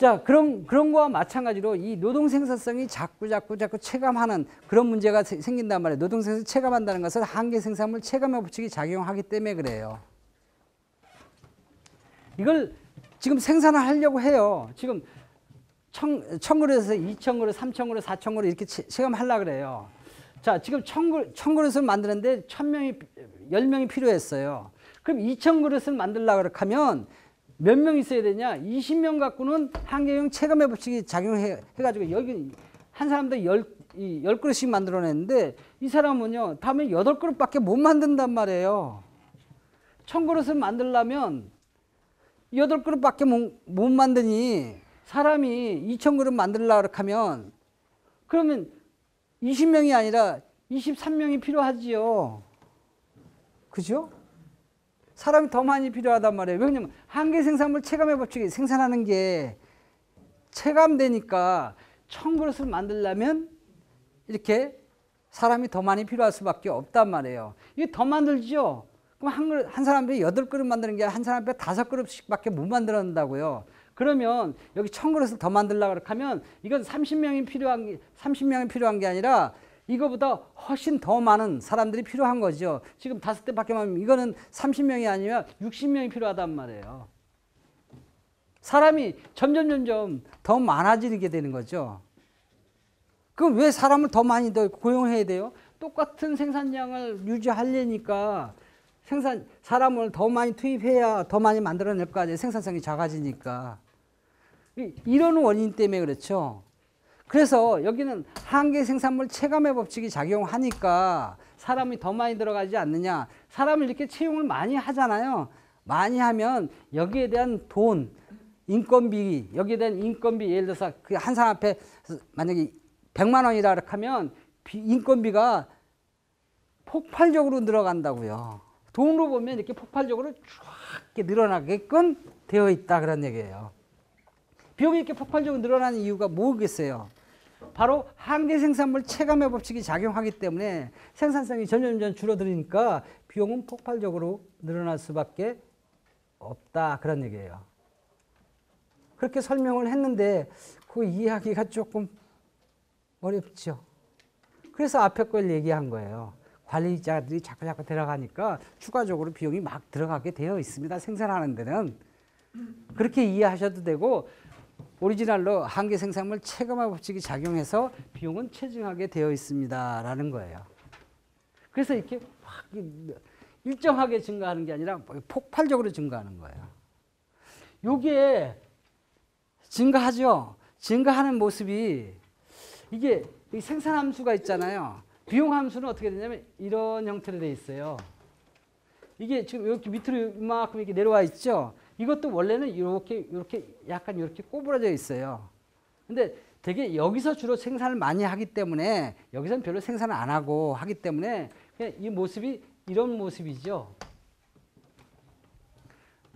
자, 그런 거와 마찬가지로 이 노동 생산성이 자꾸 체감하는 그런 문제가 생긴단 말이에요. 노동 생산을 체감한다는 것은 한계 생산물 체감의 법칙이 작용하기 때문에 그래요. 이걸 지금 생산을 하려고 해요. 지금 1000그릇에서 2000그릇, 3000그릇, 4000그릇 이렇게 체감하려고 그래요. 자, 지금 1000그릇을 만드는데 10명이 필요했어요. 그럼 2000그릇을 만들려고 하면 몇 명 있어야 되냐? 20명 갖고는 한계형 체감의 법칙이 작용해가지고 여기 한 사람도 10그릇씩 만들어냈는데 이 사람은요, 다음에 8그릇밖에 못 만든단 말이에요. 1000그릇을 만들려면 8그릇밖에 못 만드니 사람이 2000그릇 만들려고 하면 그러면 20명이 아니라 23명이 필요하지요. 그죠? 사람이 더 많이 필요하단 말이에요. 왜냐면 한계 생산물 체감의 법칙이 생산하는 게 체감되니까 1000그릇을 만들려면 이렇게 사람이 더 많이 필요할 수밖에 없단 말이에요. 이게 더 만들죠? 그럼 한 사람이 8그릇 만드는 게 한 사람이 5그릇씩밖에 못 만들어낸다고요. 그러면 여기 1000그릇을 더 만들려고 하면 이건 30명이 필요한 게 아니라 이거보다 훨씬 더 많은 사람들이 필요한 거죠. 지금 5대밖에 하면 이거는 30명이 아니라 60명이 필요하단 말이에요. 사람이 점점 더 많아지게 되는 거죠. 그럼 왜 사람을 더 많이 더 고용해야 돼요? 똑같은 생산량을 유지하려니까 사람을 더 많이 투입해야 더 많이 만들어낼 거 아니에요. 생산성이 작아지니까. 이런 원인 때문에 그렇죠. 그래서 여기는 한계 생산물 체감의 법칙이 작용하니까 사람이 더 많이 들어가지 않느냐. 사람을 이렇게 채용을 많이 하잖아요. 많이 하면 여기에 대한 돈, 인건비, 여기에 대한 인건비, 예를 들어서 그 한 사람 앞에 만약에 100만 원이라 하면 인건비가 폭발적으로 늘어간다고요. 돈으로 보면 이렇게 폭발적으로 쫙 이렇게 늘어나게끔 되어 있다 그런 얘기예요. 비용이 이렇게 폭발적으로 늘어나는 이유가 뭐겠어요? 바로 한계 생산물 체감의 법칙이 작용하기 때문에 생산성이 점점 줄어들으니까 비용은 폭발적으로 늘어날 수밖에 없다 그런 얘기예요. 그렇게 설명을 했는데 그 이해하기가 조금 어렵죠. 그래서 앞에 걸 얘기한 거예요. 관리자들이 자꾸 들어가니까 추가적으로 비용이 막 들어가게 되어 있습니다. 생산하는 데는. 그렇게 이해하셔도 되고 오리지널로 한계 생산물 체감의 법칙이 작용해서 비용은 체증하게 되어 있습니다. 라는 거예요. 그래서 이렇게 확 일정하게 증가하는 게 아니라 폭발적으로 증가하는 거예요. 요게 증가하죠. 증가하는 모습이 이게 생산함수가 있잖아요. 비용함수는 어떻게 되냐면 이런 형태로 되어 있어요. 이게 지금 이렇게 밑으로 이만큼 이렇게 내려와 있죠. 이것도 원래는 이렇게 약간 이렇게 꼬부라져 있어요. 근데 되게 여기서 주로 생산을 많이 하기 때문에 여기서는 별로 생산을 안 하고 하기 때문에 그냥 이 모습이 이런 모습이죠.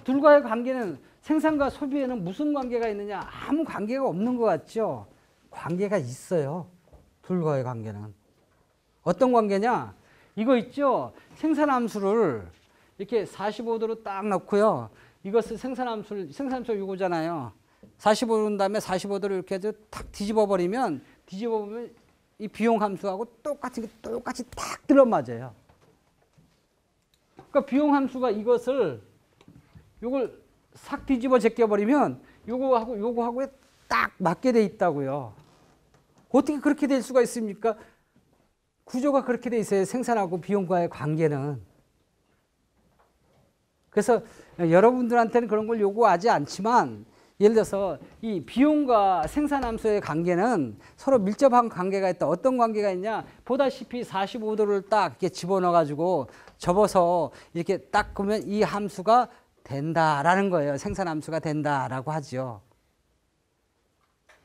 둘과의 관계는 생산과 소비에는 무슨 관계가 있느냐? 아무 관계가 없는 것 같죠? 관계가 있어요. 둘과의 관계는. 어떤 관계냐? 이거 있죠? 생산함수를 이렇게 45도로 딱 넣고요. 이것을 생산함수 이거잖아요. 45도 다음에 45도를 이렇게 해서 탁 뒤집어 버리면 이 비용 함수하고 똑같이 딱 들어맞아요. 그러니까 비용 함수가 이걸 싹 뒤집어 제껴 버리면 요거하고 딱 맞게 돼 있다고요. 어떻게 그렇게 될 수가 있습니까? 구조가 그렇게 돼 있어요. 생산하고 비용과의 관계는. 그래서 여러분들한테는 그런 걸 요구하지 않지만 예를 들어서 이 비용과 생산함수의 관계는 서로 밀접한 관계가 있다. 어떤 관계가 있냐? 보다시피 45도를 딱 이렇게 집어넣어 가지고 접어서 이렇게 딱 보면 이 함수가 된다라는 거예요. 생산함수가 된다라고 하죠.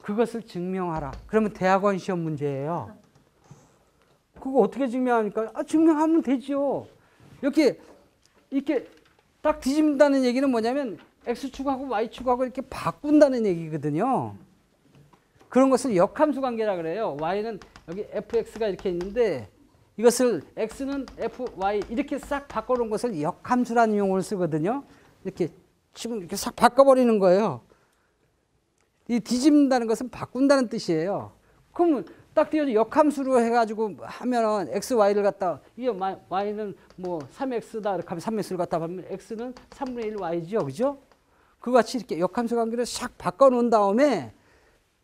그것을 증명하라. 그러면 대학원 시험 문제예요. 그거 어떻게 증명합니까? 증명하면 되죠. 이렇게 딱 뒤집는다는 얘기는 뭐냐면 X축하고 Y축하고 이렇게 바꾼다는 얘기거든요. 그런 것을 역함수 관계라 그래요. Y는 여기 fx가 이렇게 있는데 이것을 x는 fy 이렇게 싹 바꿔놓은 것을 역함수라는 용어를 쓰거든요. 이렇게 지금 이렇게 싹 바꿔버리는 거예요. 이 뒤집는다는 것은 바꾼다는 뜻이에요. 그러면 딱 띄워서 역함수로 해가지고 하면은 x, y를 갖다 이게 y는 뭐 3x다 이렇게 하면 3x를 갖다 하면 x는 3분의 1 y죠, 그죠? 그같이 이렇게 역함수 관계를 샥 바꿔놓은 다음에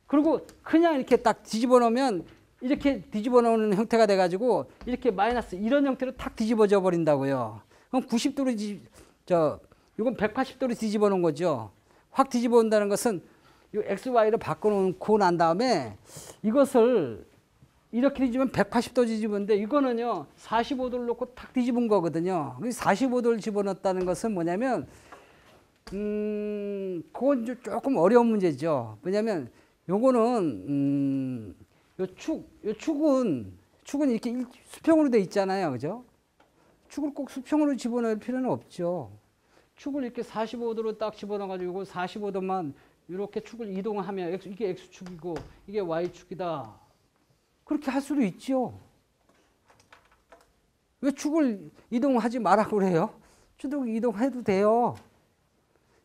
그리고 그냥 이렇게 딱 뒤집어 놓으면 이렇게 뒤집어 놓는 형태가 돼가지고 이렇게 마이너스 이런 형태로 탁 뒤집어져 버린다고요. 그럼 90도로 이건 180도로 뒤집어 놓은 거죠. 확 뒤집어 온다는 것은 이 x, y를 바꿔놓고 난 다음에 이것을 이렇게 뒤집으면 180도 뒤집었는데 이거는요 45도를 놓고 탁 뒤집은 거거든요. 45도를 집어넣었다는 것은 뭐냐면 그건 조금 어려운 문제죠. 왜냐하면 요거는 요 축은 이렇게 수평으로 돼 있잖아요, 그죠? 축을 꼭 수평으로 집어넣을 필요는 없죠. 축을 이렇게 45도로 딱 집어넣어가지고 45도만 이렇게 축을 이동하면 이게 x축이고 이게 y축이다. 그렇게 할 수도 있죠. 왜 축을 이동하지 말라고 그래요? 축을 이동해도 돼요.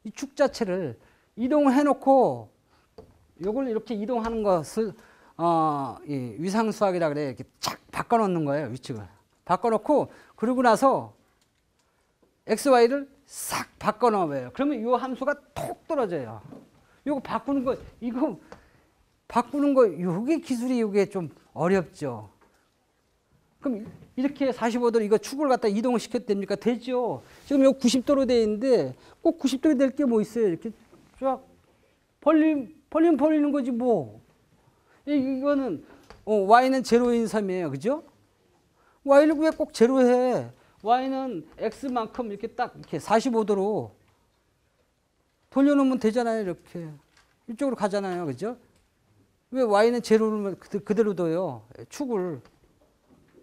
이 축 자체를 이동해 놓고 요걸 이렇게 이동하는 것을 이 위상수학이라 그래. 이렇게 착 바꿔 놓는 거예요, 위축을. 바꿔 놓고 그러고 나서 x, y를 싹 바꿔 놓아요. 그러면 이 함수가 톡 떨어져요. 이거 바꾸는 거, 요게 기술이 요게 좀 어렵죠. 그럼 이렇게 45도로 이거 축을 갖다 이동을 시켜도 됩니까? 되죠. 지금 여기 90도로 되어 있는데 꼭 90도로 될 게 뭐 있어요? 이렇게 쫙 벌리는 거지 뭐. 이거는 y는 제로인 섬이에요. 그죠? y를 왜 꼭 제로해? y는 x만큼 이렇게 딱 이렇게 45도로 돌려놓으면 되잖아요. 이렇게 이쪽으로 가잖아요. 그죠? 왜 y는 제로를 그대로 둬요? 축을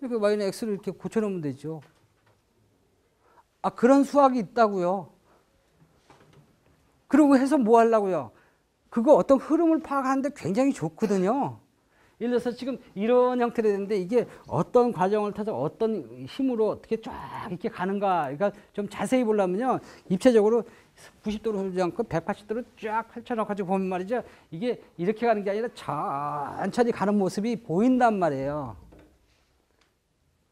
이렇게 y는 x를 이렇게 고쳐놓으면 되죠. 그런 수학이 있다고요. 그러고 해서 뭐 하려고요? 그거 어떤 흐름을 파악하는데 굉장히 좋거든요. 예를 들어서 지금 이런 형태로 되는데 이게 어떤 과정을 타서 어떤 힘으로 어떻게 쫙 이렇게 가는가. 그러니까 좀 자세히 보려면요. 입체적으로 90도로 흐르지 않고 180도로 쫙 펼쳐놓고 보면 말이죠. 이게 이렇게 가는 게 아니라 천천히 가는 모습이 보인단 말이에요.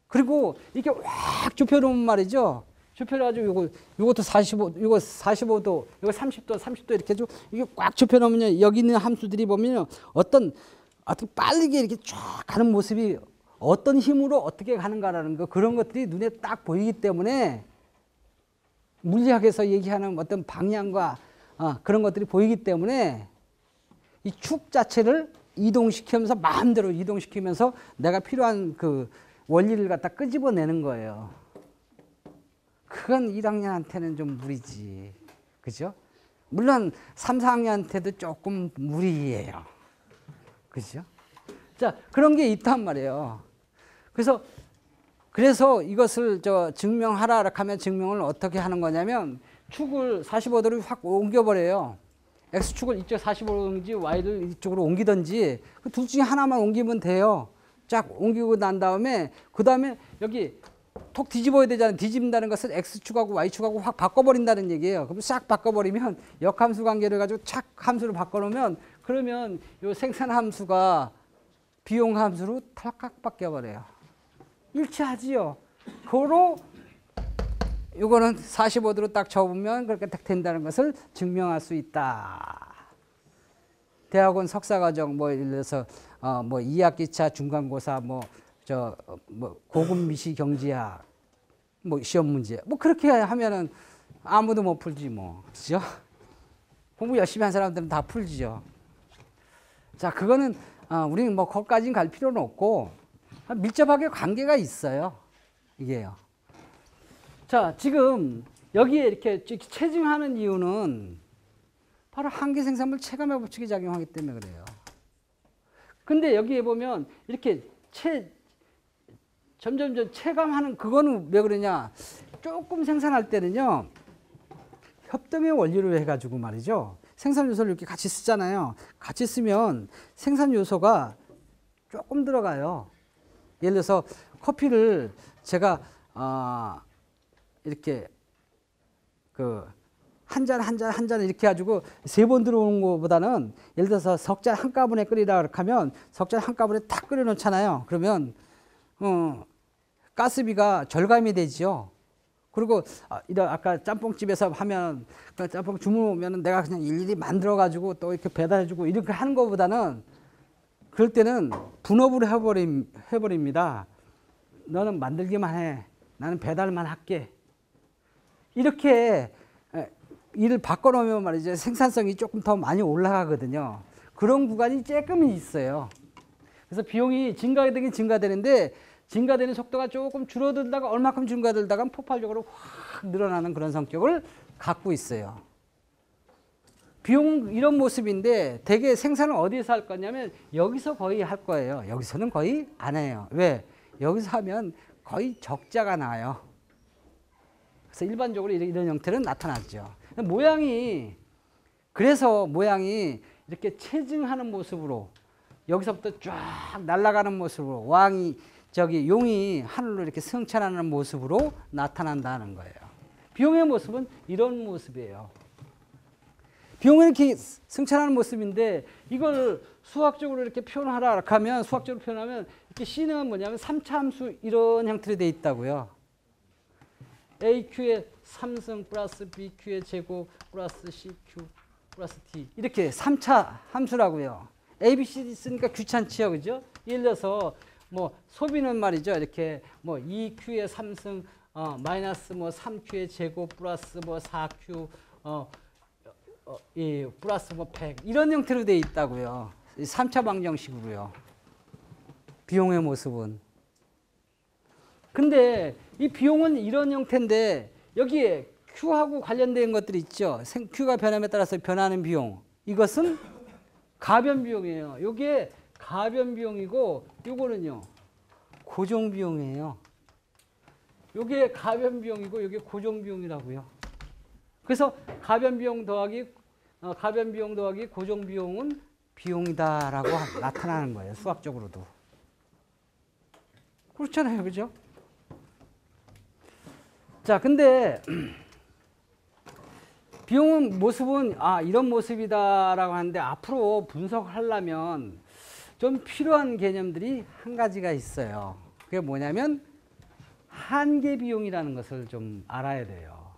그리고 이렇게 확 좁혀놓으면 말이죠. 좁혀가지고 요것도 45, 요거 45도, 요거 30도 이렇게 좀 이게 꽉 좁혀놓으면요. 여기 있는 함수들이 보면요. 어떤 빠르게 이렇게 쫙 가는 모습이 어떤 힘으로 어떻게 가는가라는 거 그런 것들이 눈에 딱 보이기 때문에 물리학에서 얘기하는 어떤 방향과 그런 것들이 보이기 때문에 이 축 자체를 이동시키면서 마음대로 이동시키면서 내가 필요한 그 원리를 갖다 끄집어내는 거예요. 그건 1학년한테는 좀 무리지. 그죠? 물론 3, 4학년한테도 조금 무리예요. 그죠? 자, 그런 게 있단 말이에요. 그래서 이것을 증명하라 하면 증명을 어떻게 하는 거냐면 축을 45도로 확 옮겨버려요. X축을 이쪽 45도로 옮기지 Y를 이쪽으로 옮기든지 그 둘 중에 하나만 옮기면 돼요. 쫙 옮기고 난 다음에 그 다음에 여기 톡 뒤집어야 되잖아요. 뒤집는다는 것은 X축하고 Y축하고 확 바꿔버린다는 얘기예요. 그럼 싹 바꿔버리면 역함수 관계를 가지고 착 함수를 바꿔놓으면 그러면 요 생산함수가 비용함수로 탈칵 바뀌어버려요. 일치하지요. 그거로 요거는 45도로 딱 접으면 그렇게 딱 된다는 것을 증명할 수 있다. 대학원 석사과정 예를 들어서 2학기차 중간고사 고급 미시 경제학 시험 문제 그렇게 하면은 아무도 못 풀지 뭐. 그죠? 공부 열심히 한 사람들은 다 풀지요. 자, 그거는 우리는 거기까지는 갈 필요는 없고 밀접하게 관계가 있어요. 이게요. 자, 지금 여기에 이렇게 체증하는 이유는 바로 한계생산물 체감의 법칙이 작용하기 때문에 그래요. 근데 여기에 보면 이렇게 점점 체감하는 그거는 왜 그러냐? 조금 생산할 때는요. 협동의 원리로 해가지고 말이죠. 생산 요소를 이렇게 같이 쓰잖아요. 같이 쓰면 생산 요소가 조금 들어가요. 예를 들어서 커피를 제가 이렇게 한 잔, 한 잔, 한 잔 이렇게 해가지고 3번 들어오는 것보다는 예를 들어서 석잔 한꺼번에 끓이라 하면 석잔 한꺼번에 탁 끓여 놓잖아요. 그러면 가스비가 절감이 되죠. 그리고 이런 아까 짬뽕집에서 하면 그 짬뽕 주문오면 내가 그냥 일일이 만들어 가지고 또 이렇게 배달해 주고 이렇게 하는 것보다는 그럴 때는 분업을 해버립니다. 너는 만들기만 해. 나는 배달만 할게. 이렇게 일을 바꿔놓으면 말이죠. 생산성이 조금 더 많이 올라가거든요. 그런 구간이 조금은 있어요. 그래서 비용이 증가되긴 증가되는데 증가되는 속도가 조금 줄어들다가 얼마큼 증가들다가 폭발적으로 확 늘어나는 그런 성격을 갖고 있어요. 비용 이런 모습인데 대개 생산을 어디서 할 거냐면 여기서 거의 할 거예요. 여기서는 거의 안 해요. 왜? 여기서 하면 거의 적자가 나요. 그래서 일반적으로 이런 형태는 나타나죠. 모양이 그래서 모양이 이렇게 체증하는 모습으로 여기서부터 쫙 날아가는 모습으로 용이 하늘로 이렇게 승천하는 모습으로 나타난다는 거예요. 비용의 모습은 이런 모습이에요. 비용은 이렇게 승천하는 모습인데 이걸 수학적으로 이렇게 표현하라 하면 수학적으로 표현하면 이렇게 C는 뭐냐면 3차 함수 이런 형태로 되어 있다고요. AQ의 3승 플러스 BQ의 제곱 플러스 CQ 플러스 D 이렇게 3차 함수라고요. A, B, C, D 쓰니까 귀찮지요. 그죠? 예를 들어서 뭐 소비는 말이죠. 이렇게 뭐 2Q의 3승 마이너스 뭐 3Q의 제곱 플러스 뭐 4Q 플러스 뭐 100 이런 형태로 되어 있다고요. 3차 방정식으로요. 비용의 모습은. 근데 이 비용은 이런 형태인데 여기에 Q하고 관련된 것들이 있죠. Q가 변함에 따라서 변하는 비용. 이것은 가변 비용이에요. 이게 가변 비용이고 요거는요. 고정 비용이에요. 요게 가변 비용이고 요게 고정 비용이라고요. 그래서 가변 비용 더하기 고정 비용은 비용이다라고 나타나는 거예요. 수학적으로도. 그렇잖아요. 그죠? 자, 근데 비용 모습은 이런 모습이다라고 하는데 앞으로 분석하려면 좀 필요한 개념들이 한 가지가 있어요. 그게 뭐냐면 한계 비용이라는 것을 좀 알아야 돼요.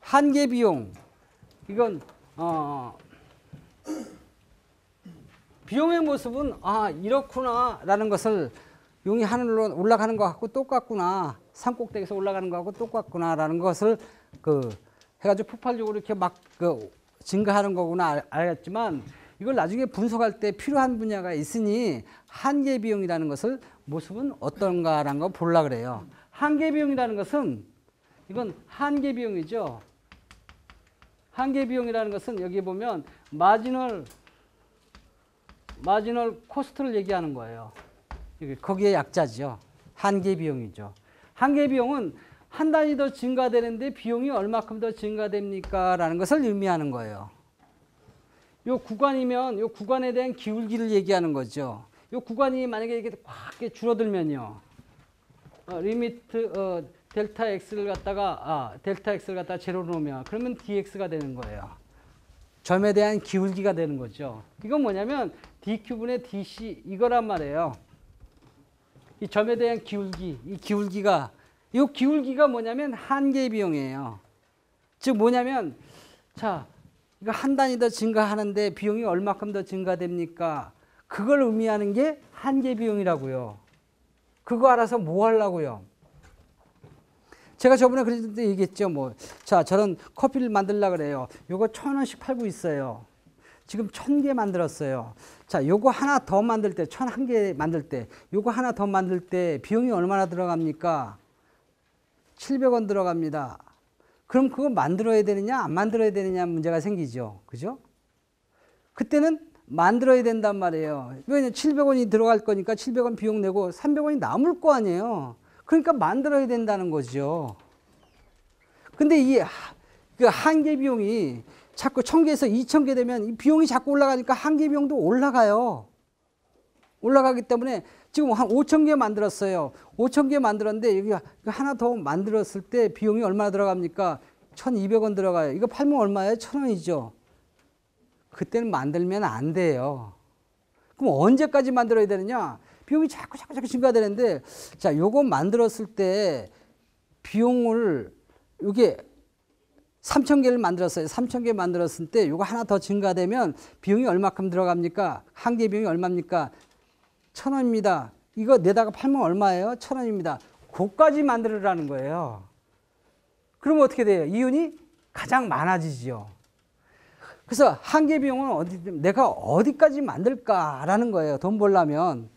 한계 비용. 이건 비용의 모습은 이렇구나라는 것을 용이 하늘로 올라가는 것하고 똑같구나. 산꼭대기에서 올라가는 것하고 똑같구나라는 것을 해가지고 폭발적으로 이렇게 막 증가하는 거구나 알겠지만 이걸 나중에 분석할 때 필요한 분야가 있으니 한계 비용이라는 것을 모습은 어떤가라는 거 보려고 그래요. 한계 비용이라는 것은 이건 한계 비용이죠. 한계 비용이라는 것은 여기 보면 마지널 코스트를 얘기하는 거예요. 거기에 약자죠. 한계 비용이죠. 한계 비용은 한 단위 더 증가되는데 비용이 얼마큼 더 증가됩니까? 라는 것을 의미하는 거예요. 요 구간이면 요 구간에 대한 기울기를 얘기하는 거죠. 요 구간이 만약에 이렇게 확 줄어들면요. 리미트 델타 x를 갖다가 제로로 놓으면 그러면 dx가 되는 거예요. 점에 대한 기울기가 되는 거죠. 이건 뭐냐면 dq분의 dc 이거란 말이에요. 이 점에 대한 기울기, 이 기울기가 뭐냐면 한계 비용이에요. 즉 뭐냐면 자, 이거 한 단위 더 증가하는데 비용이 얼마큼 더 증가됩니까? 그걸 의미하는 게 한계 비용이라고요. 그거 알아서 뭐 하려고요? 제가 저번에 그랬을 때 얘기했죠. 자, 저는 커피를 만들려고 그래요. 요거 1,000원씩 팔고 있어요. 지금 1,000개 만들었어요. 자, 요거 하나 더 만들 때, 1,001개 만들 때, 요거 하나 더 만들 때 비용이 얼마나 들어갑니까? 700원 들어갑니다. 그럼 그거 만들어야 되느냐, 안 만들어야 되느냐 문제가 생기죠. 그죠? 그때는 만들어야 된단 말이에요. 왜냐면 700원이 들어갈 거니까 700원 비용 내고 300원이 남을 거 아니에요. 그러니까 만들어야 된다는 거죠. 근데 이 한계 비용이 자꾸 1,000개에서 2,000개 되면 이 비용이 자꾸 올라가니까 한계 비용도 올라가요. 올라가기 때문에 지금 한 5,000개 만들었어요. 5,000개 만들었는데 여기 하나 더 만들었을 때 비용이 얼마나 들어갑니까? 1,200원 들어가요. 이거 팔면 얼마예요? 1,000원이죠. 그때는 만들면 안 돼요. 그럼 언제까지 만들어야 되느냐? 비용이 자꾸 증가되는데, 자, 요거 만들었을 때 비용을, 요게 3,000개를 만들었어요. 3,000개 만들었을 때 요거 하나 더 증가되면 비용이 얼마큼 들어갑니까? 한 개 비용이 얼마입니까? 1,000원입니다. 이거 내다가 팔면 얼마예요? 1,000원입니다. 그거까지 만들으라는 거예요. 그러면 어떻게 돼요? 이윤이 가장 많아지죠. 그래서 한 개 비용은 내가 어디까지 만들까라는 거예요. 돈 벌려면.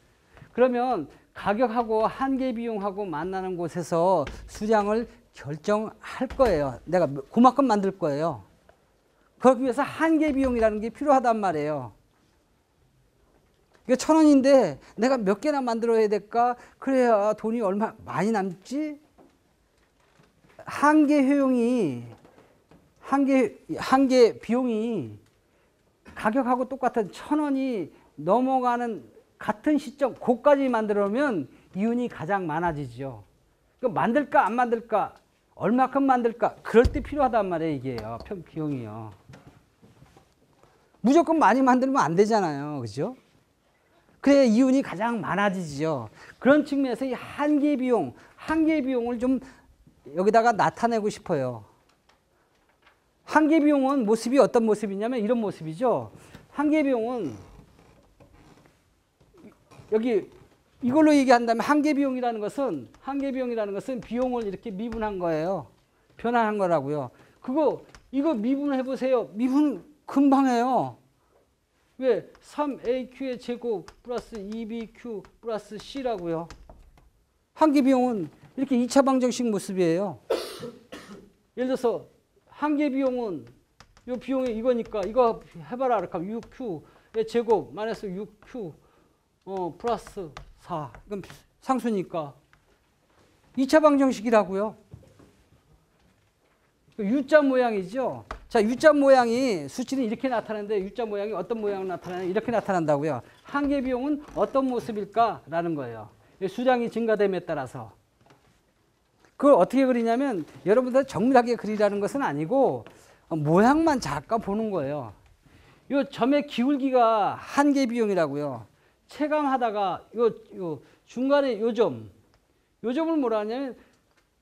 그러면 가격하고 한 개 비용하고 만나는 곳에서 수량을 결정할 거예요. 내가 그만큼 만들 거예요. 그러기 위해서 한 개 비용이라는 게 필요하단 말이에요. 이거 1,000원인데 내가 몇 개나 만들어야 될까? 그래야 돈이 얼마 많이 남지? 한 개 효용이, 한 개 비용이 가격하고 똑같은 1,000원이 넘어가는 같은 시점, 그까지 만들어면 이윤이 가장 많아지죠. 만들까 안 만들까, 얼마큼 만들까, 그럴 때 필요하단 말이에요. 이게요, 비용이요. 무조건 많이 만들면 안 되잖아요. 그죠? 그래야 이윤이 가장 많아지죠. 그런 측면에서 이 한 개 비용을 좀 여기다가 나타내고 싶어요. 한 개 비용은 모습이 어떤 모습이냐면 이런 모습이죠. 한 개 비용은 여기 이걸로 얘기한다면 한 개 비용이라는 것은 비용을 이렇게 미분한 거예요. 변환한 거라고요. 이거 미분해 보세요. 미분 금방 해요. 왜? 3AQ의 제곱 플러스 2BQ 플러스 C라고요. 한 개 비용은 이렇게 2차 방정식 모습이에요. 예를 들어서 한 개 비용은 이 비용이 이거니까 이거 해봐라. 그러니까 6Q의 제곱 마이너스 6Q 플러스 4. 이건 상수니까 2차 방정식이라고요. U자 모양이죠. 자, U자 모양이 수치는 이렇게 나타나는데 U자 모양이 어떤 모양으로 나타나냐? 이렇게 나타난다고요. 한 개 비용은 어떤 모습일까라는 거예요. 수량이 증가됨에 따라서. 그걸 어떻게 그리냐면 여러분들 정밀하게 그리라는 것은 아니고 모양만 잠깐 보는 거예요. 요 점의 기울기가 한 개 비용이라고요. 체감하다가 요 중간에 요 점을 뭐라 하냐면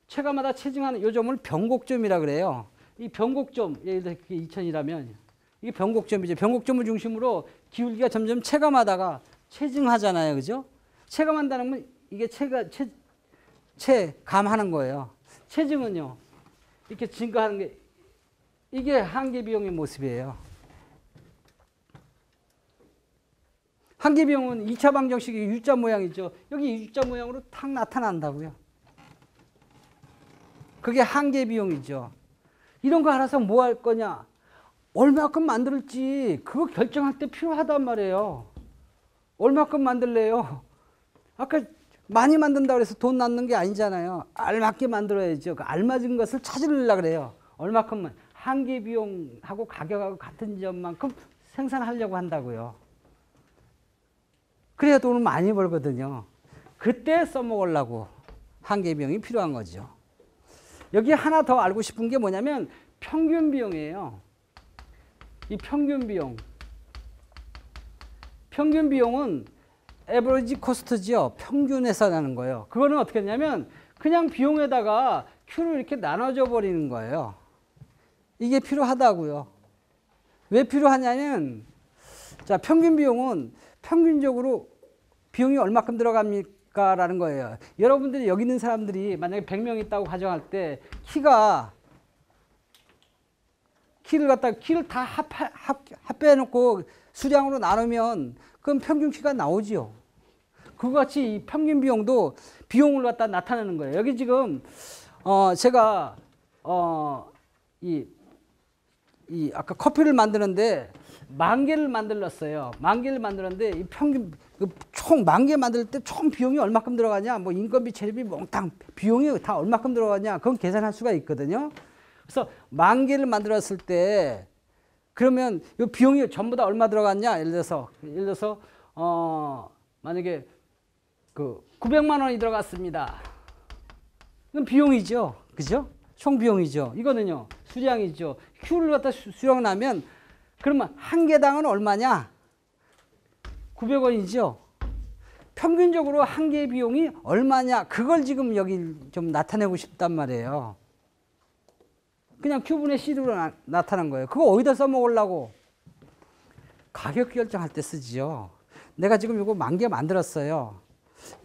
체감하다 체증하는 요 점을 변곡점이라 그래요. 이 변곡점, 예를 들어 그게 2000이라면 이게 변곡점이죠. 변곡점을 중심으로 기울기가 점점 체감하다가 체증하잖아요. 그죠? 체감한다는 건 이게 체감하는 거예요. 체증은요. 이렇게 증가하는 게 이게 한 개 비용의 모습이에요. 한 개 비용은 2차 방정식이 U자 모양이죠. 여기 U자 모양으로 탁 나타난다고요. 그게 한 개 비용이죠. 이런 거 알아서 뭐 할 거냐? 얼마큼 만들지 그거 결정할 때 필요하단 말이에요. 얼마큼 만들래요? 아까 많이 만든다고 해서 돈 남는 게 아니잖아요. 알맞게 만들어야죠. 그 알맞은 것을 찾으려고 그래요. 얼마큼만. 한 개 비용하고 가격하고 같은 점만큼 생산하려고 한다고요. 그래야 돈을 많이 벌거든요. 그때 써먹으려고 한 개 비용이 필요한 거죠. 여기 하나 더 알고 싶은 게 뭐냐면 평균 비용이에요. 이 평균 비용. 평균 비용은 에버리지 코스트지요. 평균에서 나는 거예요. 그거는 어떻게 되냐면 그냥 비용에다가 Q를 이렇게 나눠줘 버리는 거예요. 이게 필요하다고요. 왜 필요하냐면 자, 평균 비용은 평균적으로 비용이 얼마큼 들어갑니까? 라는 거예요. 여러분들이 여기 있는 사람들이 만약에 100명 있다고 가정할 때 키를 다 합해놓고 수량으로 나누면 그럼 평균 키가 나오죠. 그거같이 이 평균 비용도 비용을 갖다 나타내는 거예요. 여기 지금 제가 아까 커피를 만드는데 10,000개를 만들었어요. 10,000개를 만들었는데 이 평균 총 10,000개 만들 때 총 비용이 얼마큼 들어가냐? 뭐 인건비, 재료비 몽땅 비용이 다 얼마큼 들어가냐? 그건 계산할 수가 있거든요. 그래서 10,000개를 만들었을 때 그러면 이 비용이 전부 다 얼마 들어갔냐? 예를 들어서 만약에 그 900만 원이 들어갔습니다. 이건 비용이죠. 그죠? 총 비용이죠. 이거는요. 수량이죠. Q를 갖다 수령하면 그러면 한 개당은 얼마냐? 900원이죠. 평균적으로 한 개의 비용이 얼마냐? 그걸 지금 여기 좀 나타내고 싶단 말이에요. 그냥 Q분의 C로 나타난 거예요. 그거 어디다 써먹으려고? 가격 결정할 때 쓰지요. 내가 지금 요거 10,000개 만들었어요.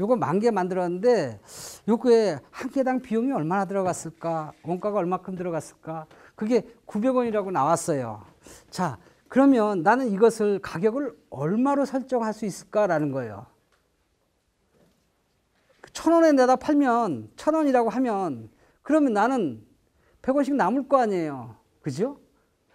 요거 10,000개 만들었는데 요거에 한 개당 비용이 얼마나 들어갔을까? 원가가 얼마큼 들어갔을까? 그게 900원이라고 나왔어요. 자, 그러면 나는 이것을 가격을 얼마로 설정할 수 있을까라는 거예요. 1,000원에 내다 팔면 1,000원이라고 하면 그러면 나는 100원씩 남을 거 아니에요. 그죠?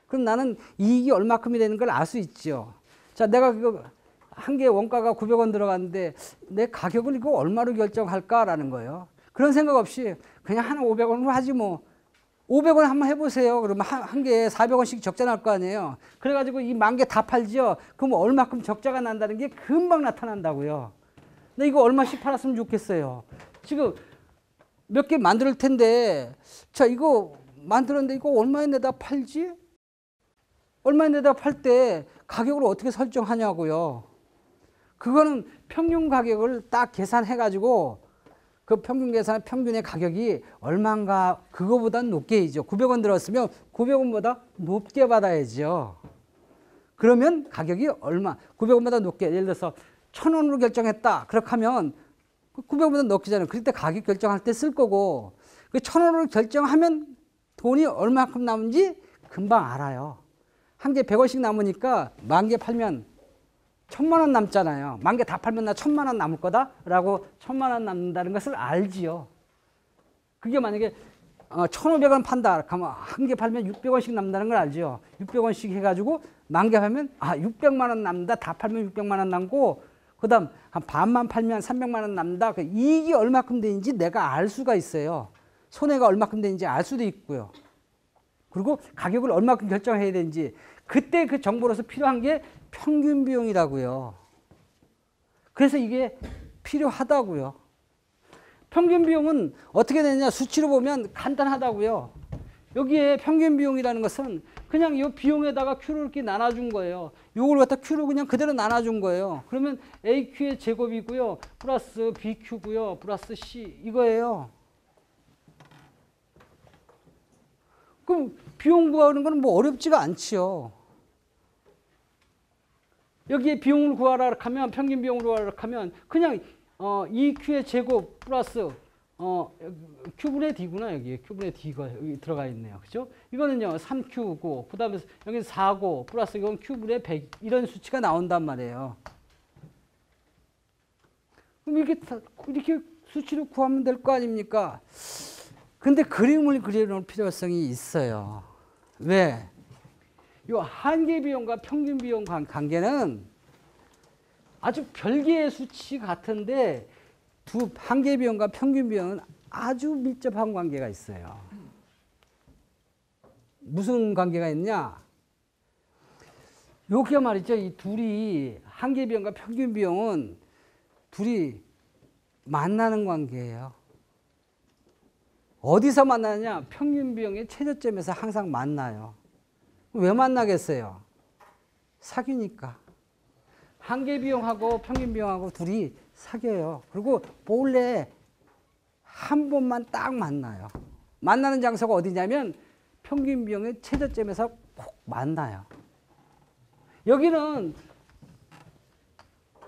그럼 나는 이익이 얼마큼이 되는 걸 알 수 있죠. 자, 내가 그거 한 개 원가가 900원 들어갔는데 내 가격을 이거 얼마로 결정할까라는 거예요. 그런 생각 없이 그냥 한 500원으로 하지 뭐. 500원 한번 해보세요. 그러면 한 개에 400원씩 적자 날 거 아니에요. 그래가지고 이 10,000개 다 팔지요. 그럼 얼마큼 적자가 난다는 게 금방 나타난다고요. 근데 이거 얼마씩 팔았으면 좋겠어요. 지금 몇 개 만들 텐데, 자, 이거 만들었는데 이거 얼마에 내다 팔지? 얼마에 내다 팔 때 가격을 어떻게 설정하냐고요. 그거는 평균 가격을 딱 계산해가지고 그 평균 계산 평균의 가격이 얼마인가 그거보다 높게 해야죠. 900원 들었으면 900원보다 높게 받아야죠. 그러면 가격이 얼마? 900원보다 높게. 예를 들어서 1,000원으로 결정했다. 그렇게 하면 900원보다 높게잖아요. 그럴 때 가격 결정할 때 쓸 거고 그 1,000원으로 결정하면 돈이 얼마큼 남은지 금방 알아요. 한 개 100원씩 남으니까 10,000개 팔면 1,000,000원 남잖아요. 10,000개 다 팔면 나 1,000,000원 남을 거다라고 1,000,000원 남는다는 것을 알지요. 그게 만약에 1,500원 판다. 그러면 한 개 팔면 600원씩 남는다는 걸 알죠. 600원씩 해가지고 10,000개 팔면 600만 원 남는다. 다 팔면 600만 원 남고 그다음 한 반만 팔면 300만 원 남는다. 그 이익이 얼마큼 되는지 내가 알 수가 있어요. 손해가 얼마큼 되는지 알 수도 있고요. 그리고 가격을 얼마큼 결정해야 되는지 그때 그 정보로서 필요한 게 평균 비용이라고요. 그래서 이게 필요하다고요. 평균 비용은 어떻게 되느냐 수치로 보면 간단하다고요. 여기에 평균 비용이라는 것은 그냥 이 비용에다가 Q를 이렇게 나눠준 거예요. 이걸 갖다 Q로 그냥 그대로 나눠준 거예요. 그러면 AQ의 제곱이고요. 플러스 BQ고요. 플러스 C 이거예요. 그럼 비용 구하는 건 뭐 어렵지가 않지요. 여기에 비용을 구하라 하면 평균 비용을 구하라 하면 그냥 2Q의 제곱 플러스 Q분의 D구나. 여기에 Q분의 D가 여기 들어가 있네요. 그죠? 이거는요 3Q고 그 다음에 여기는 4고 플러스 이건 Q분의 100 이런 수치가 나온단 말이에요. 그럼 이렇게 수치를 구하면 될 거 아닙니까? 근데 그림을 그려놓을 필요성이 있어요. 왜? 이 한계 비용과 평균 비용 관계는 아주 별개의 수치 같은데 한계 비용과 평균 비용은 아주 밀접한 관계가 있어요. 무슨 관계가 있냐? 여기가 말이죠. 이 둘이 한계 비용과 평균 비용은 둘이 만나는 관계예요. 어디서 만나느냐? 평균 비용의 최저점에서 항상 만나요. 왜 만나겠어요? 사귀니까. 한계 비용하고 평균 비용하고 둘이 사귀어요. 그리고 본래 한 번만 딱 만나요. 만나는 장소가 어디냐면 평균 비용의 최저점에서 꼭 만나요. 여기는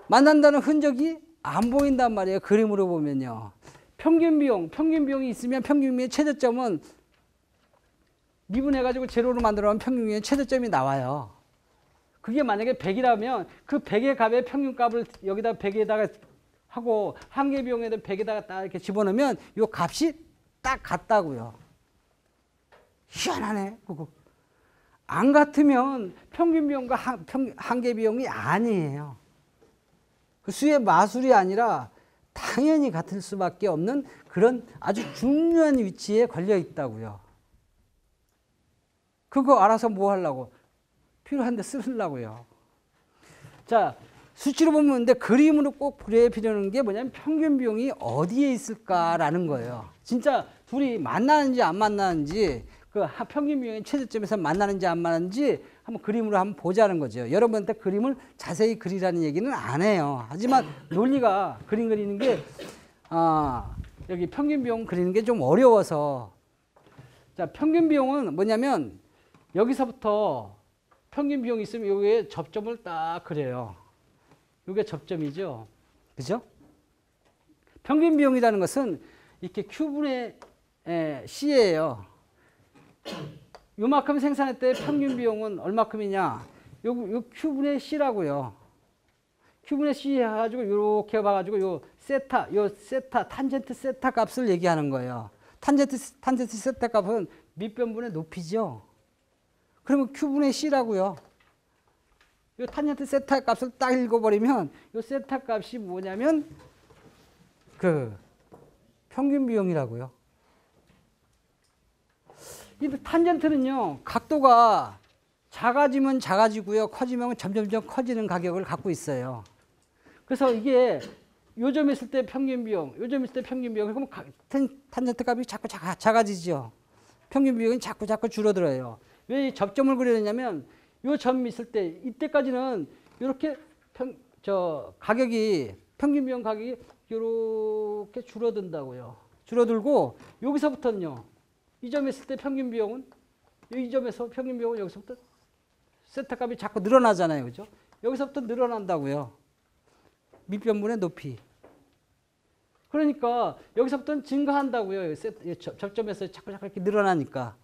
만난다는 흔적이 안 보인단 말이에요. 그림으로 보면요. 평균 비용이 있으면 평균 비용의 최저점은 미분해가지고 제로로 만들어놓으면 평균 비용의 최저점이 나와요. 그게 만약에 100이라면 그 100의 값의 평균값을 여기다 100에다가 하고 한계 비용에다 100에다가 딱 이렇게 집어넣으면 이 값이 딱 같다고요. 희한하네. 그거. 안 같으면 평균 비용과 한계 비용이 아니에요. 그 수의 마술이 아니라 당연히 같을 수밖에 없는 그런 아주 중요한 위치에 걸려 있다고요. 그거 알아서 뭐 하려고? 필요한데 쓰려고요. 자, 수치로 보면 근데 그림으로 꼭 그려야 필요한 게 뭐냐면 평균 비용이 어디에 있을까라는 거예요. 진짜 둘이 만나는지 안 만나는지 그 평균 비용이 최저점에서 만나는지 안 만나는지 한번 그림으로 한번 보자는 거죠. 여러분한테 그림을 자세히 그리라는 얘기는 안 해요. 하지만 논리가 그림 그리는 게 여기 평균 비용 그리는 게 좀 어려워서, 자, 평균 비용은 뭐냐면 여기서부터 평균 비용이 있으면 여기에 접점을 딱 그려요. 이게 접점이죠. 그죠? 평균 비용이라는 것은 이렇게 Q분의 C예요. 요만큼 생산할 때 평균 비용은 얼마큼이냐? 요 Q분의 C라고요. Q분의 C 해가지고 이렇게 봐가지고 요 세타, 탄젠트 세타 값을 얘기하는 거예요. 탄젠트 세타 값은 밑변분의 높이죠. 그러면 Q분의 C라고요. 요 탄젠트 세타 값을 딱 읽어버리면 요 세타 값이 뭐냐면 그 평균 비용이라고요. 이 탄젠트는요, 각도가 작아지면 작아지고요, 커지면 점점점 커지는 가격을 갖고 있어요. 그래서 이게 요점에 있을 때 평균 비용, 요점에 있을 때 평균 비용, 그러면 탄젠트 값이 자꾸 작아지죠. 평균 비용이 자꾸 줄어들어요. 왜 접점을 그리느냐면 요 점이 있을 때 이때까지는 이렇게 가격이 평균 비용 가격이 이렇게 줄어든다고요. 줄어들고 여기서부터는요. 이 점에 있을 때 평균 비용은 이 점에서 평균 비용은 여기서부터 세타 값이 자꾸 늘어나잖아요. 그죠? 여기서부터 늘어난다고요. 밑변분의 높이. 그러니까 여기서부터는 증가한다고요. 접점에서 자꾸 이렇게 늘어나니까.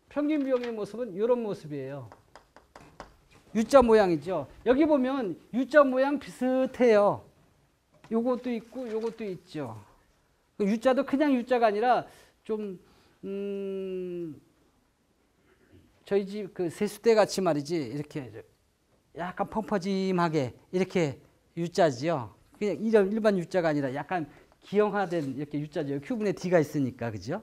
평균 비용의 모습은 이런 모습이에요. U자 모양이죠. 여기 보면 U자 모양 비슷해요. 요것도 있고 요것도 있죠. U자도 그냥 U자가 아니라 좀 저희 집 그 세수대 같이 말이지, 이렇게 약간 펑퍼짐하게 이렇게 U자지요. 그냥 일반 U자가 아니라 약간 기형화된 이렇게 U자죠. Q분의 D가 있으니까. 그죠?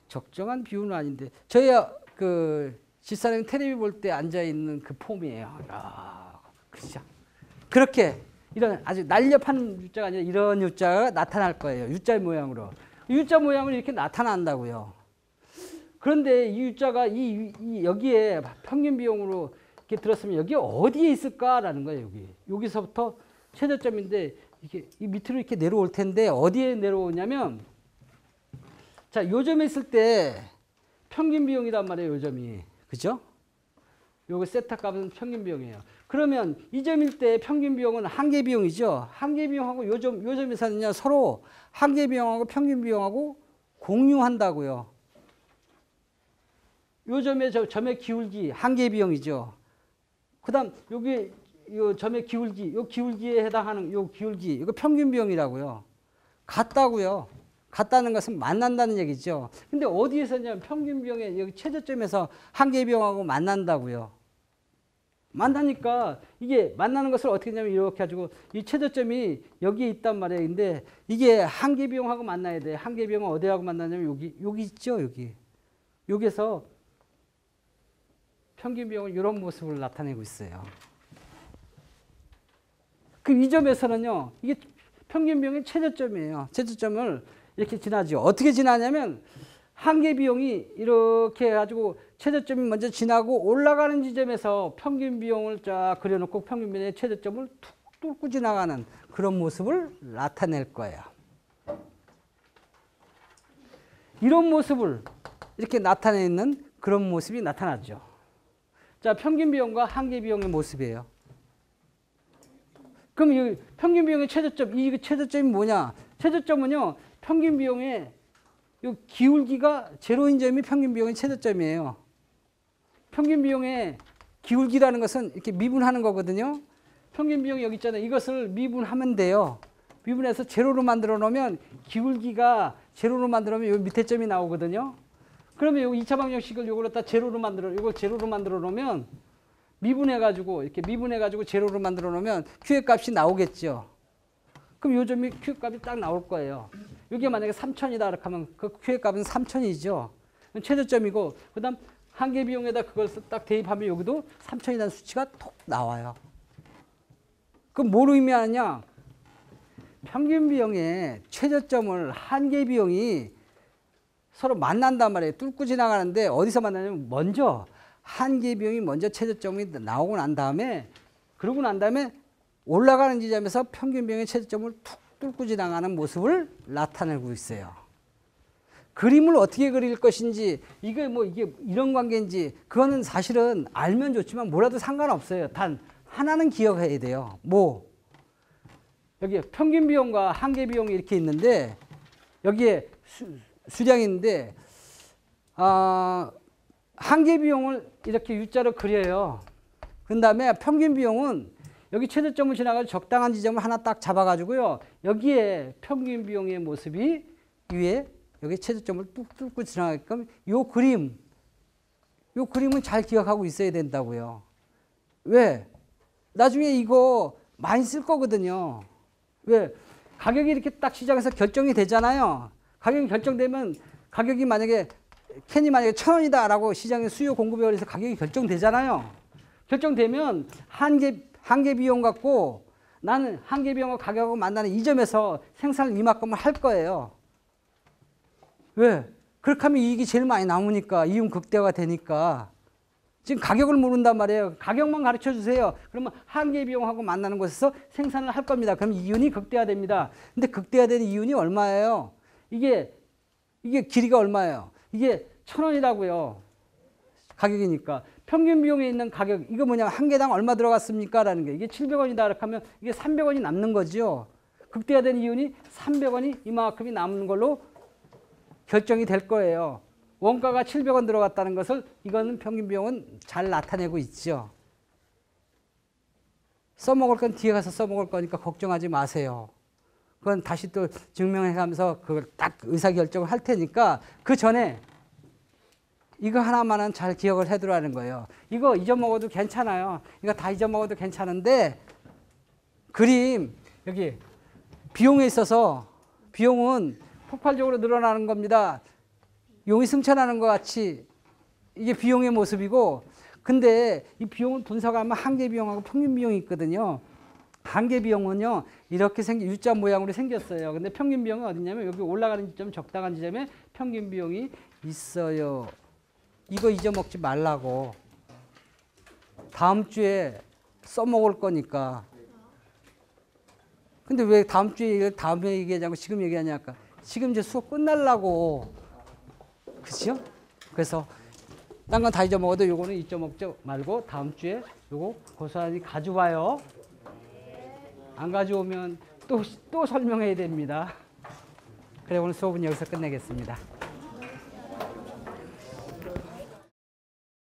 적정한 비유는 아닌데, 저희 그 집사람 텔레비 볼 때 앉아 있는 그 폼이에요. 그렇죠. 그렇게 이런 아주 날렵한 U자가 아니라 이런 U자가 나타날 거예요. U자 모양으로. U자 모양으로 이렇게 나타난다고요. 그런데 이 U자가 여기에 평균 비용으로 이렇게 들었으면 여기 어디에 있을까라는 거예요. 여기서부터 최저점인데 이게 이 밑으로 이렇게 내려올 텐데 어디에 내려오냐면, 자, 요점에 있을 때 평균 비용이란 말이에요. 요점이. 그죠? 요거 세타 값은 평균 비용이에요. 그러면 이 점일 때 평균 비용은 한계 비용이죠. 한계 비용하고 요점에서는요, 서로 한계 비용하고 평균 비용하고 공유한다고요. 요점의 점의 기울기 한계 비용이죠. 그다음 여기 요 점의 기울기, 요 기울기에 해당하는 요 기울기, 이거 평균 비용이라고요. 같다고요. 같다는 것은 만난다는 얘기죠. 근데 어디에서냐면 평균 비용의 여기 최저점에서 한계 비용하고 만난다고요. 만나니까 이게 만나는 것을 어떻게 하냐면 이렇게 가지고 이 최저점이 여기에 있단 말이에요. 근데 이게 한계 비용하고 만나야 돼. 한계 비용은 어디하고 만나냐면 여기 있죠. 여기에서 평균 비용은 이런 모습을 나타내고 있어요. 그 이 점에서는요, 이게 평균 비용의 최저점이에요. 최저점을 이렇게 지나죠. 어떻게 지나냐면 한계 비용이 이렇게 해가지고 최저점이 먼저 지나고 올라가는 지점에서 평균 비용을 쫙 그려놓고 평균 비용의 최저점을 툭 뚫고 지나가는 그런 모습을 나타낼 거예요. 이런 모습을 이렇게 나타내는 그런 모습이 나타나죠. 자, 평균 비용과 한계 비용의 모습이에요. 그럼 이 평균 비용의 최저점, 이 최저점이 뭐냐? 최저점은요, 평균 비용의 이 기울기가 제로인 점이 평균 비용의 최저점이에요. 평균 비용의 기울기라는 것은 이렇게 미분하는 거거든요. 평균 비용이 여기 있잖아요. 이것을 미분하면 돼요. 미분해서 제로로 만들어 놓으면 기울기가 제로로 만들어 놓으면 여기 밑에 점이 나오거든요. 그러면 여기 2차 방정식을 요걸 갖다 요걸 제로로 만들어 놓으면 미분해가지고 이렇게 미분해가지고 제로로 만들어 놓으면 Q의 값이 나오겠죠. 그럼 요 점이 Q 값이 딱 나올 거예요. 이게 만약에 3,000이다 이렇게 하면 그 Q의 값은 3,000이죠. 최저점이고, 그다음 한계 비용에다 그걸 딱 대입하면 여기도 3,000이라는 수치가 톡 나와요. 그럼 뭘 의미하냐? 평균 비용의 최저점을 한계 비용이 서로 만난단 말이에요. 뚫고 지나가는데 어디서 만나냐면 먼저 한계 비용이 먼저 최저점이 나오고 난 다음에 그러고 난 다음에 올라가는 지점에서 평균 비용의 최저점을 툭 뚫고 지나가는 모습을 나타내고 있어요. 그림을 어떻게 그릴 것인지 이게 이런 관계인지 그거는 사실은 알면 좋지만 몰라도 상관없어요. 단 하나는 기억해야 돼요. 여기 평균 비용과 한계 비용이 이렇게 있는데 여기에 수량이 있는데 한계 비용을 이렇게 U자로 그려요. 그 다음에 평균 비용은 여기 최저점을 지나가서 적당한 지점을 하나 딱 잡아가지고요. 여기에 평균 비용의 모습이 위에 여기 최저점을 뚝 뚫고 지나가게끔 요 그림은 잘 기억하고 있어야 된다고요. 왜? 나중에 이거 많이 쓸 거거든요. 왜? 가격이 이렇게 딱 시장에서 결정이 되잖아요. 가격이 결정되면 가격이 만약에 캔이 만약에 1,000원이다라고 시장의 수요 공급에 의해서 가격이 결정되잖아요. 결정되면 한계 비용 갖고 나는 한계 비용과 가격을 만나는 이 점에서 생산을 이만큼을 할 거예요. 왜? 그렇게 하면 이익이 제일 많이 남으니까 이윤 극대화가 되니까. 지금 가격을 모른단 말이에요. 가격만 가르쳐 주세요. 그러면 한계 비용하고 만나는 곳에서 생산을 할 겁니다. 그럼 이윤이 극대화됩니다. 근데 극대화되는 이윤이 얼마예요? 이게 길이가 얼마예요? 이게 1,000원이라고요. 가격이니까. 평균 비용에 있는 가격, 이거 뭐냐면 한 개당 얼마 들어갔습니까? 라는 게. 이게 700원이다. 이렇게 하면 이게 300원이 남는 거죠. 극대화된 이윤이 300원이 이만큼이 남는 걸로 결정이 될 거예요. 원가가 700원 들어갔다는 것을 이거는 평균 비용은 잘 나타내고 있죠. 써먹을 건 뒤에 가서 써먹을 거니까 걱정하지 마세요. 그건 다시 또 증명해가면서 그걸 딱 의사결정을 할 테니까 그 전에 이거 하나만은 잘 기억을 해두라는 거예요. 이거 잊어먹어도 괜찮아요. 이거 다 잊어먹어도 괜찮은데 그림 여기 비용에 있어서 비용은 폭발적으로 늘어나는 겁니다. 용이 승천하는 것 같이 이게 비용의 모습이고 근데 이 비용을 분석하면 한계 비용하고 평균 비용이 있거든요. 한계 비용은요 이렇게 U자 모양으로 생겼어요. 근데 평균 비용은 어디냐면 여기 올라가는 지점 적당한 지점에 평균 비용이 있어요. 이거 잊어먹지 말라고. 다음 주에 써먹을 거니까. 근데 왜 다음 주에 다음에 얘기하자고 지금 얘기하냐니까. 지금 이제 수업 끝날라고. 그죠? 그래서 딴 건 다 잊어먹어도 요거는 잊어먹지 말고 다음 주에 요거 고스란히 가져와요. 안 가져오면 또 설명해야 됩니다. 그래 오늘 수업은 여기서 끝내겠습니다.